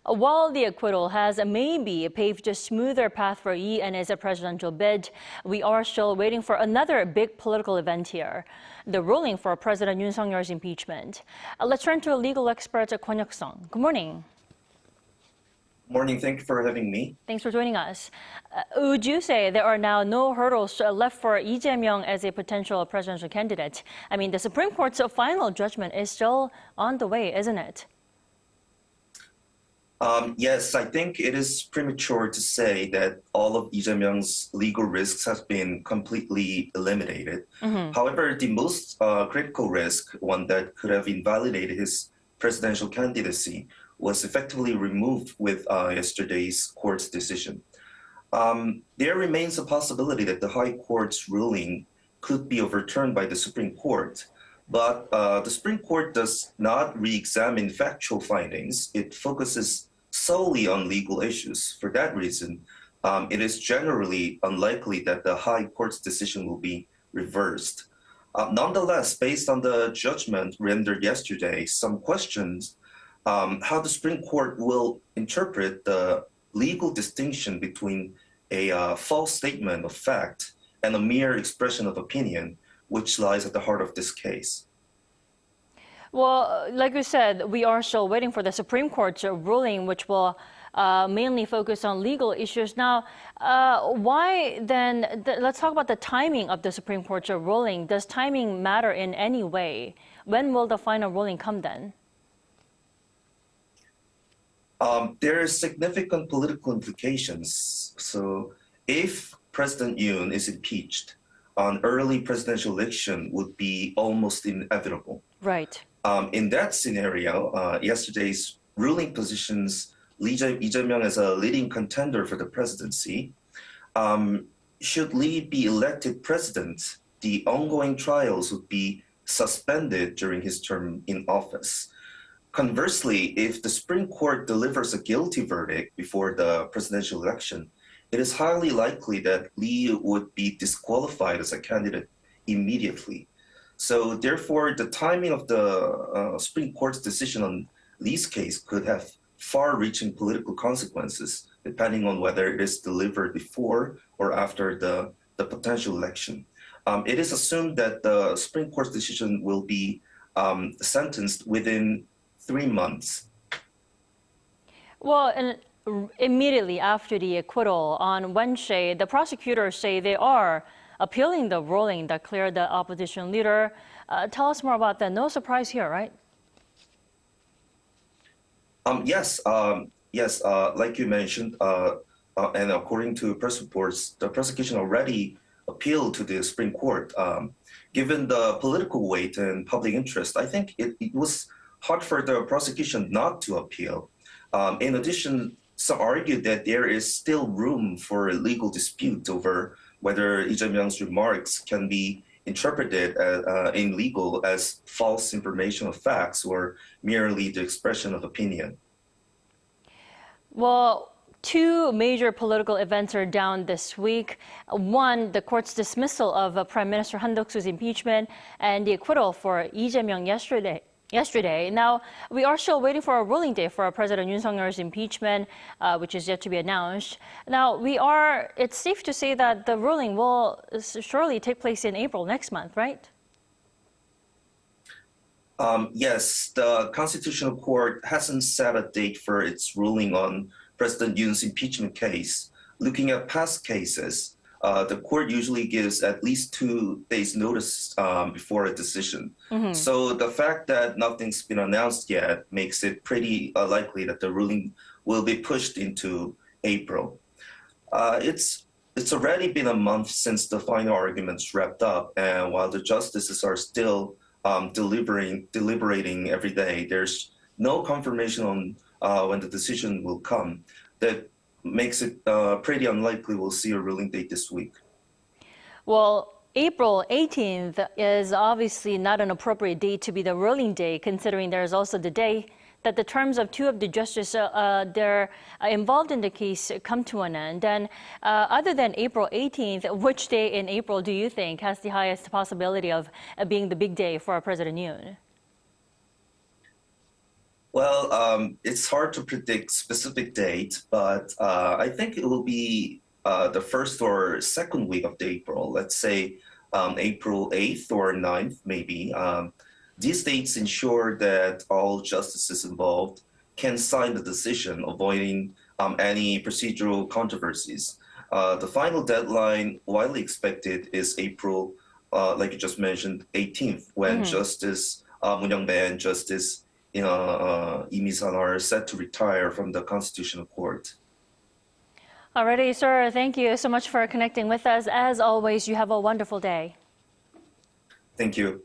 While the acquittal has maybe paved a smoother path for Lee and his presidential bid, we are still waiting for another big political event here, the ruling for President Yoon Suk Yeol's impeachment. Let's turn to legal expert Kwon Hyuk-seong. Good morning. Morning. Thank you for having me. Thanks for joining us. Would you say there are now no hurdles left for Lee Jae-myung as a potential presidential candidate? I mean, the Supreme Court's final judgment is still on the way, isn't it? Yes, I think it is premature to say that all of Lee Jae-myung's legal risks have been completely eliminated. However, the most critical risk, one that could have invalidated his presidential candidacy, was effectively removed with yesterday's court's decision. There remains a possibility that the High Court's ruling could be overturned by the Supreme Court. But the Supreme Court does not re-examine factual findings. It focuses solely on legal issues. For that reason, it is generally unlikely that the High Court's decision will be reversed. Nonetheless, based on the judgment rendered yesterday, some questions how the Supreme Court will interpret the legal distinction between a false statement of fact and a mere expression of opinion, which lies at the heart of this case. Well, like you said, we are still waiting for the Supreme Court's ruling, which will mainly focus on legal issues. Now, why then, let's talk about the timing of the Supreme Court's ruling. Does timing matter in any way? When will the final ruling come then? There are significant political implications. So if President Yoon is impeached, an early presidential election would be almost inevitable. Right. In that scenario, yesterday's ruling positions Lee Jae-myung as a leading contender for the presidency. Should Lee be elected president, the ongoing trials would be suspended during his term in office. Conversely, if the Supreme Court delivers a guilty verdict before the presidential election, it is highly likely that Lee would be disqualified as a candidate immediately. So therefore, the timing of the Supreme Court's decision on Lee's case could have far-reaching political consequences, depending on whether it is delivered before or after the potential election. It is assumed that the Supreme Court's decision will be sentenced within 3 months. Well, and immediately after the acquittal on Wednesday, the prosecutors say they are appealing the ruling that cleared the opposition leader. Tell us more about that. No surprise here, right? Yes. Like you mentioned, and according to press reports, the prosecution already appealed to the Supreme Court. Given the political weight and public interest, I think it was hard for the prosecution not to appeal. In addition, some argued that there is still room for a legal dispute over whether Lee Jae-myung's remarks can be interpreted in legal as false information of facts or merely the expression of opinion. Well, two major political events are down this week. One, the court's dismissal of Prime Minister Han Duck-soo's impeachment and the acquittal for Lee Jae-myung yesterday. Now, we are still waiting for a ruling day for President Yoon Suk Yeol's impeachment, which is yet to be announced. Now, it's safe to say that the ruling will surely take place in April next month, right? Yes, the Constitutional Court hasn't set a date for its ruling on President Yoon's impeachment case. Looking at past cases, the court usually gives at least 2 days notice before a decision. So the fact that nothing's been announced yet makes it pretty likely that the ruling will be pushed into April. It's already been a month since the final arguments wrapped up, and while the justices are still deliberating every day, there's no confirmation on when the decision will come. That makes it pretty unlikely we'll see a ruling date this week. Well, April 18th is obviously not an appropriate date to be the ruling day, considering there's also the day that the terms of 2 of the justices they're involved in the case come to an end. And other than April 18th, which day in April do you think has the highest possibility of being the big day for President Yoon? Well, it's hard to predict specific date, but I think it will be the first or second week of April. Let's say April 8th or 9th, maybe. These dates ensure that all justices involved can sign the decision, avoiding any procedural controversies. The final deadline, widely expected, is April, like you just mentioned, 18th, when Justice Moon Young-bae and Justice Lee Mi-sun are set to retire from the Constitutional Court. Alrighty, sir. Thank you so much for connecting with us. As always, you have a wonderful day. Thank you.